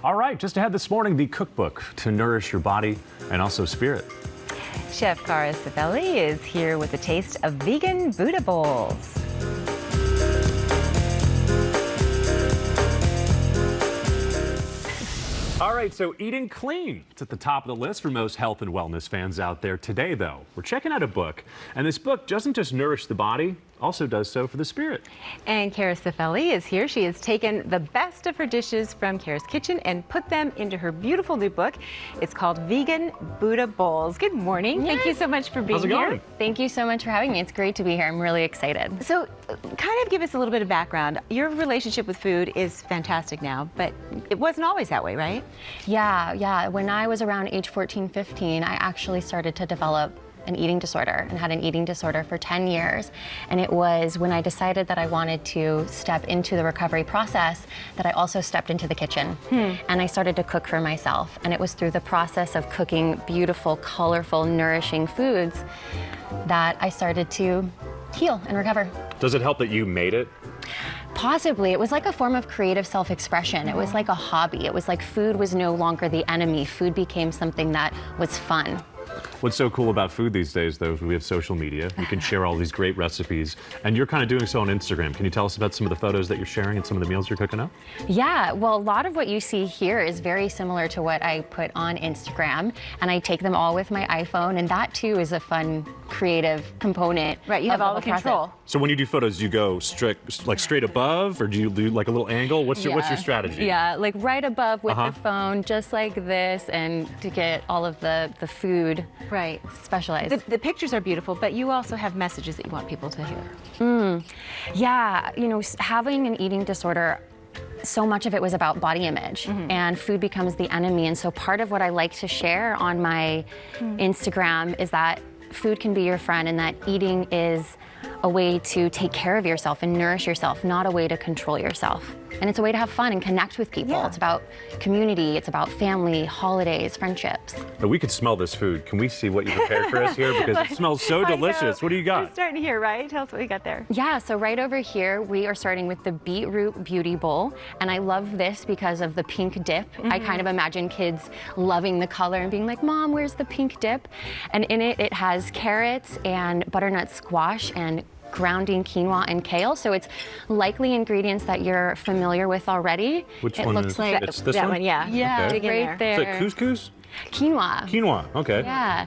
All right, just ahead this morning, the cookbook to nourish your body and also spirit. Chef Cara Cifelli is here with a taste of vegan Buddha bowls. All right, so eating clean. It's at the top of the list for most health and wellness fans out there. Today, though, we're checking out a book. And this book doesn't just nourish the body, also does so for the spirit. And Cara Cifelli is here. She has taken the best of her dishes from Cara's kitchen and put them into her beautiful new book. It's called Vegan Buddha Bowls. Good morning. Yes. Thank you so much for being How's it here. going? Thank you so much for having me. It's great to be here. I'm really excited. So, kind of give us a little bit of background. Your relationship with food is fantastic now, but it wasn't always that way, right? Yeah. When I was around age 14, 15, I actually started to develop an eating disorder and had an eating disorder for 10 years. And it was when I decided that I wanted to step into the recovery process that I also stepped into the kitchen. And I started to cook for myself. And it was through the process of cooking beautiful, colorful, nourishing foods that I started to heal and recover. Does it help that you made it? Possibly. It was like a form of creative self-expression. It was like a hobby. It was like food was no longer the enemy. Food became something that was fun. What's so cool about food these days, though, is we have social media. You can share all these great recipes, and you're kind of doing so on Instagram. Can you tell us about some of the photos that you're sharing and some of the meals you're cooking up? Yeah, well, a lot of what you see here is very similar to what I put on Instagram, and I take them all with my iPhone, and that too is a fun, creative component. Right, you have all the control. So when you do photos, do you go straight above, or do you do like a little angle? What's your strategy? Yeah, like right above with the phone, just like this, and to get all of the food specialized. The pictures are beautiful, but you also have messages that you want people to hear. Yeah, you know, having an eating disorder, so much of it was about body image, and food becomes the enemy. And so part of what I like to share on my Instagram is that food can be your friend, and that eating is a way to take care of yourself and nourish yourself, not a way to control yourself. And it's a way to have fun and connect with people. Yeah. It's about community, it's about family, holidays, friendships. Now, we could smell this food. Can we see what you prepared for us here? Because it smells so delicious. What do you got? We're starting here, right? Tell us what you got there. Yeah, so right over here, we are starting with the Beetroot Beauty Bowl. And I love this because of the pink dip. I kind of imagine kids loving the color and being like, Mom, where's the pink dip? And in it, it has carrots and butternut squash and grounding quinoa and kale. So it's likely ingredients that you're familiar with already. Which it one looks is like it's this that one? one, yeah. Yeah, Okay. Dig in right there. there. Is it couscous? Quinoa. Quinoa, okay. Yeah,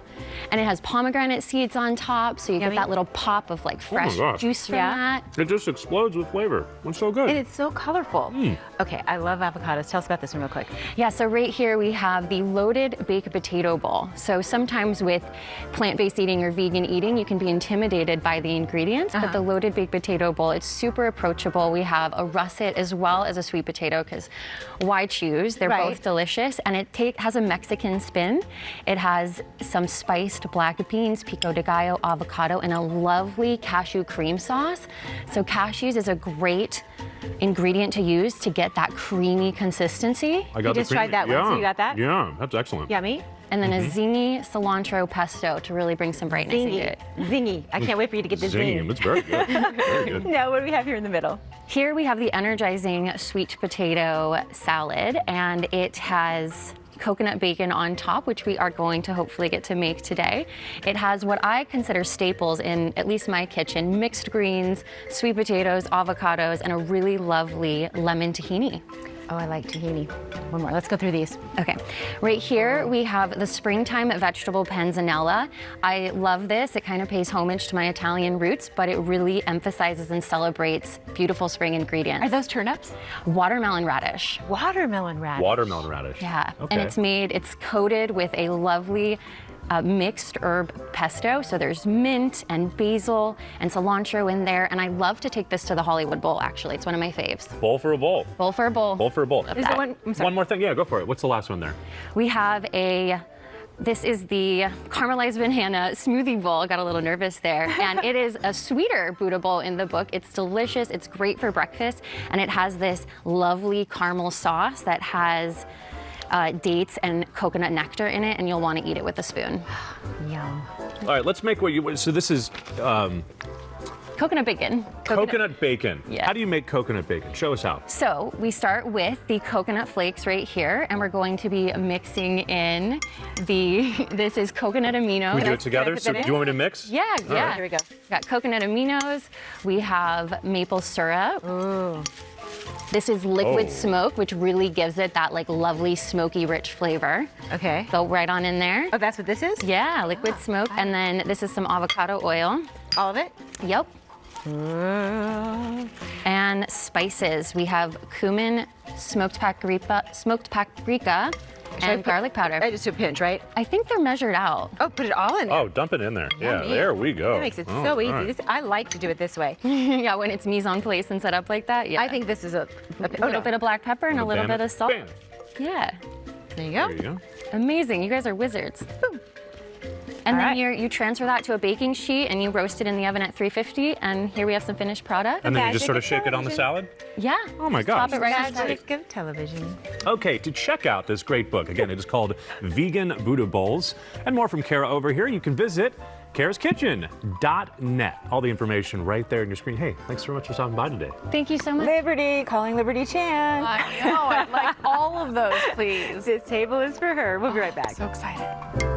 and it has pomegranate seeds on top, so you Yummy. get that little pop of like fresh gosh. juice from Yeah. that. It just explodes with flavor. It's so good. And it's so colorful. Okay, I love avocados. Tell us about this one real quick. Yeah, so right here we have the loaded baked potato bowl. So sometimes with plant-based eating or vegan eating, you can be intimidated by the ingredients, but the loaded baked potato bowl, it's super approachable. We have a russet as well as a sweet potato, because why choose? They're Right. both delicious, and it has a Mexican spin. It has some spiced black beans, pico de gallo, avocado, and a lovely cashew cream sauce. So cashews is a great ingredient to use to get that creamy consistency. I got the just tried that one, so you got that? Yeah, that's excellent. Yummy. And then a zingy cilantro pesto to really bring some brightness into Zingy. it. Zingy. I can't wait for you to get the Zing. zing. It's very good. Very good. Now, what do we have here in the middle? Here we have the energizing sweet potato salad, and it has coconut bacon on top, which we are going to hopefully get to make today. It has what I consider staples in at least my kitchen: mixed greens, sweet potatoes, avocados, and a really lovely lemon tahini. Oh, I like tahini. One more. Let's go through these. Okay, right here we have the springtime vegetable panzanella. I love this. It kind of pays homage to my Italian roots, but it really emphasizes and celebrates beautiful spring ingredients. Are those turnips? Watermelon radish. Watermelon radish. Watermelon radish. Yeah, Okay. and it's coated with a lovely mixed herb pesto. So there's mint and basil and cilantro in there. And I love to take this to the Hollywood Bowl, actually. It's one of my faves. Bowl for a bowl. Bowl for a bowl. Bowl for a bowl. Is there one? I'm sorry. One more thing. Yeah, go for it. What's the last one there? We have this is the caramelized banana smoothie bowl. I got a little nervous there. And it is a sweeter Buddha bowl in the book. It's delicious. It's great for breakfast. And it has this lovely caramel sauce that has dates and coconut nectar in it, and you'll want to eat it with a spoon. Yum. All right, let's make what you. So this is Coconut bacon. Coconut bacon. Yes. How do you make coconut bacon? Show us how. So we start with the coconut flakes right here, and we're going to be mixing in this is coconut aminos. Can we do it together? So, do you want me to mix? Yeah, yeah. Here we go. We've got coconut aminos. We have maple syrup. Ooh. This is liquid smoke, which really gives it that like lovely smoky, rich flavor. Okay. Go right on in there. Oh, that's what this is? Yeah, liquid smoke. And then this is some avocado oil. All of it? Yep. And spices. We have cumin, smoked paprika, and garlic powder. I just do a pinch, right? I think they're measured out. Oh, put it all in there. Oh, dump it in there. Yeah, Yummy. there we go. That makes it Oh, so easy. all right. I like to do it this way. Yeah, when it's mise en place and set up like that. Yeah. I think this is a little bit of black pepper and a little bit of salt. Bam. Yeah. There you go. There you go. Amazing. You guys are wizards. Boom. And All then right. you transfer that to a baking sheet and you roast it in the oven at 350. And here we have some finished product. And then you just Magic sort of of shake it on the salad? Yeah. Oh my Just pop gosh. it right on the Magic of television. Okay, to check out this great book, again, it is called Vegan Buddha Bowls. And more from Cara over here, you can visit caraskitchen.net. All the information right there on your screen. Hey, thanks so much for stopping by today. Thank you so much. Liberty, calling Liberty Chan. I know, I'd like all of those, please. This table is for her. We'll be right back. So excited.